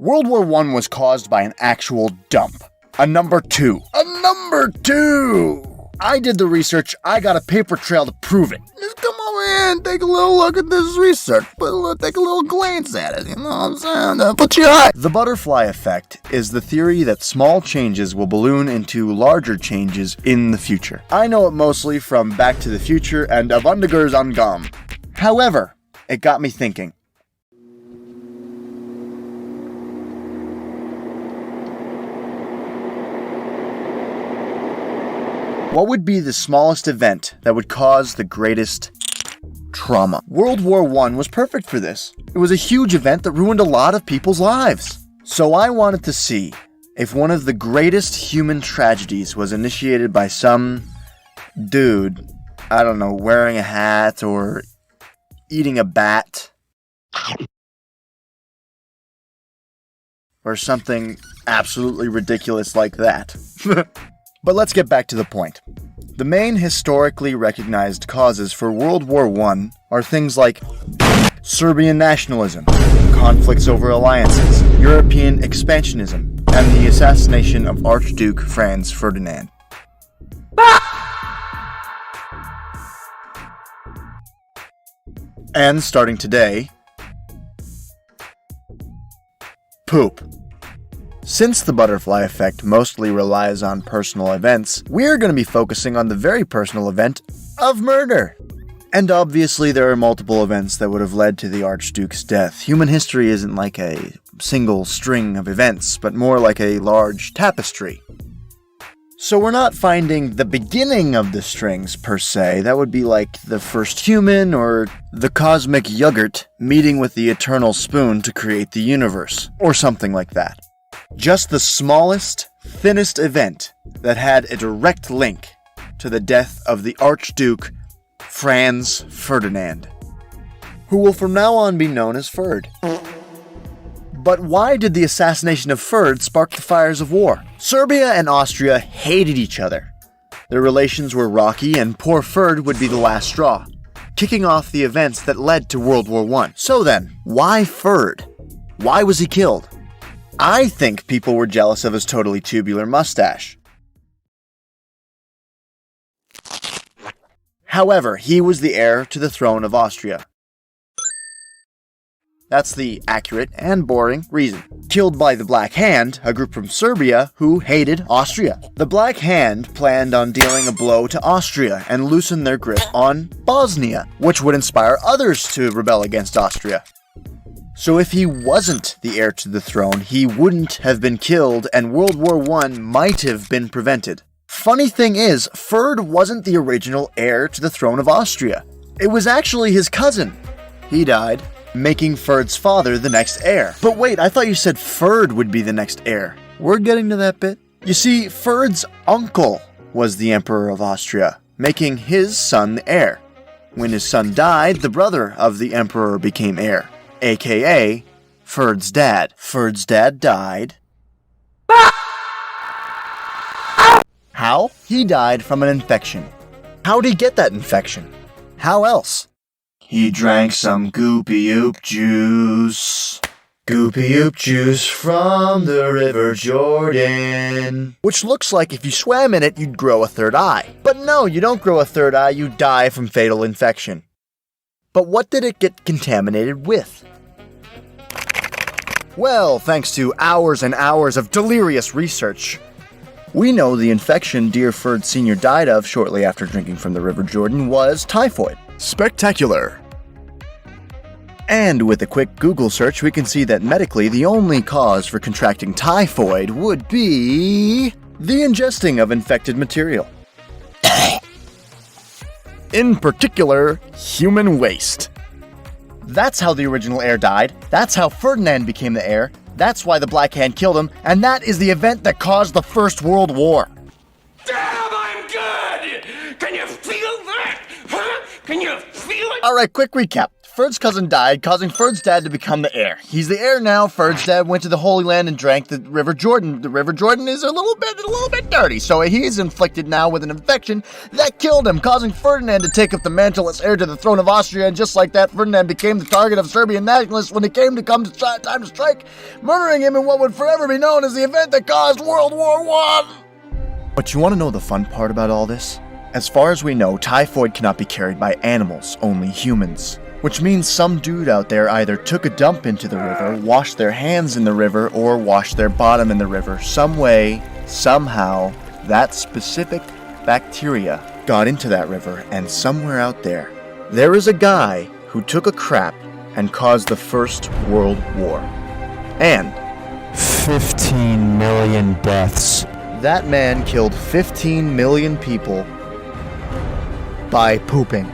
World War I was caused by an actual dump. A number 2. A number 2! I did the research, I got a paper trail to prove it. Just come over in, take a little look at this research, take a little glance at it, you know what I'm saying? Put your eye. The butterfly effect is the theory that small changes will balloon into larger changes in the future. I know it mostly from Back to the Future and Avundigers on Gum. However, it got me thinking. What would be the smallest event that would cause the greatest trauma? World War I was perfect for this. It was a huge event that ruined a lot of people's lives. So I wanted to see if one of the greatest human tragedies was initiated by some dude, I don't know, wearing a hat or eating a bat. Or something absolutely ridiculous like that. But let's get back to the point. The main historically recognized causes for World War I are things like Serbian nationalism, conflicts over alliances, European expansionism, and the assassination of Archduke Franz Ferdinand. And starting today, poop. Since the butterfly effect mostly relies on personal events, we're going to be focusing on the very personal event of murder. And obviously there are multiple events that would have led to the Archduke's death. Human history isn't like a single string of events, but more like a large tapestry. So we're not finding the beginning of the strings per se. That would be like the first human or the cosmic yogurt meeting with the eternal spoon to create the universe, or something like that. Just the smallest, thinnest event that had a direct link to the death of the Archduke Franz Ferdinand, who will from now on be known as Ferd. But why did the assassination of Ferd spark the fires of war? Serbia and Austria hated each other. Their relations were rocky, and poor Ferd would be the last straw, kicking off the events that led to World War I. So then, why Ferd? Why was he killed? I think people were jealous of his totally tubular mustache. However, he was the heir to the throne of Austria. That's the accurate and boring reason. Killed by the Black Hand, a group from Serbia who hated Austria. The Black Hand planned on dealing a blow to Austria and loosen their grip on Bosnia, which would inspire others to rebel against Austria. So if he wasn't the heir to the throne, he wouldn't have been killed and World War I might have been prevented. Funny thing is, Ferd wasn't the original heir to the throne of Austria. It was actually his cousin. He died, making Ferd's father the next heir. But wait, I thought you said Ferd would be the next heir. We're getting to that bit. You see, Ferd's uncle was the Emperor of Austria, making his son the heir. When his son died, the brother of the Emperor became heir, aka Ferd's dad. Ferd's dad died. How? He died from an infection. How'd he get that infection? How else? He drank some goopy oop juice. Goopy oop juice from the River Jordan. Which looks like if you swam in it, you'd grow a third eye. But no, you don't grow a third eye, you die from fatal infection. But what did it get contaminated with? Well, thanks to hours and hours of delirious research, we know the infection dear Ferd Sr. died of shortly after drinking from the River Jordan was typhoid. Spectacular! And with a quick Google search, we can see that medically the only cause for contracting typhoid would be the ingesting of infected material. In particular, human waste. That's how the original heir died, that's how Ferdinand became the heir, that's why the Black Hand killed him, and that is the event that caused the First World War. Damn, I'm good! Can you feel that? Huh? Can you feel it? Alright, quick recap. Ferd's cousin died, causing Ferd's dad to become the heir. He's the heir now. Ferd's dad went to the Holy Land and drank the River Jordan. The River Jordan is a little bit dirty, so he's inflicted now with an infection that killed him, causing Ferdinand to take up the mantle as heir to the throne of Austria. And just like that, Ferdinand became the target of Serbian nationalists when it came to time to strike, murdering him in what would forever be known as the event that caused World War I. But you want to know the fun part about all this? As far as we know, typhoid cannot be carried by animals, only humans. Which means some dude out there either took a dump into the river, washed their hands in the river, or washed their bottom in the river. Some way, somehow, that specific bacteria got into that river, and somewhere out there is a guy who took a crap and caused the First World War. And 15 million deaths. That man killed 15 million people by pooping.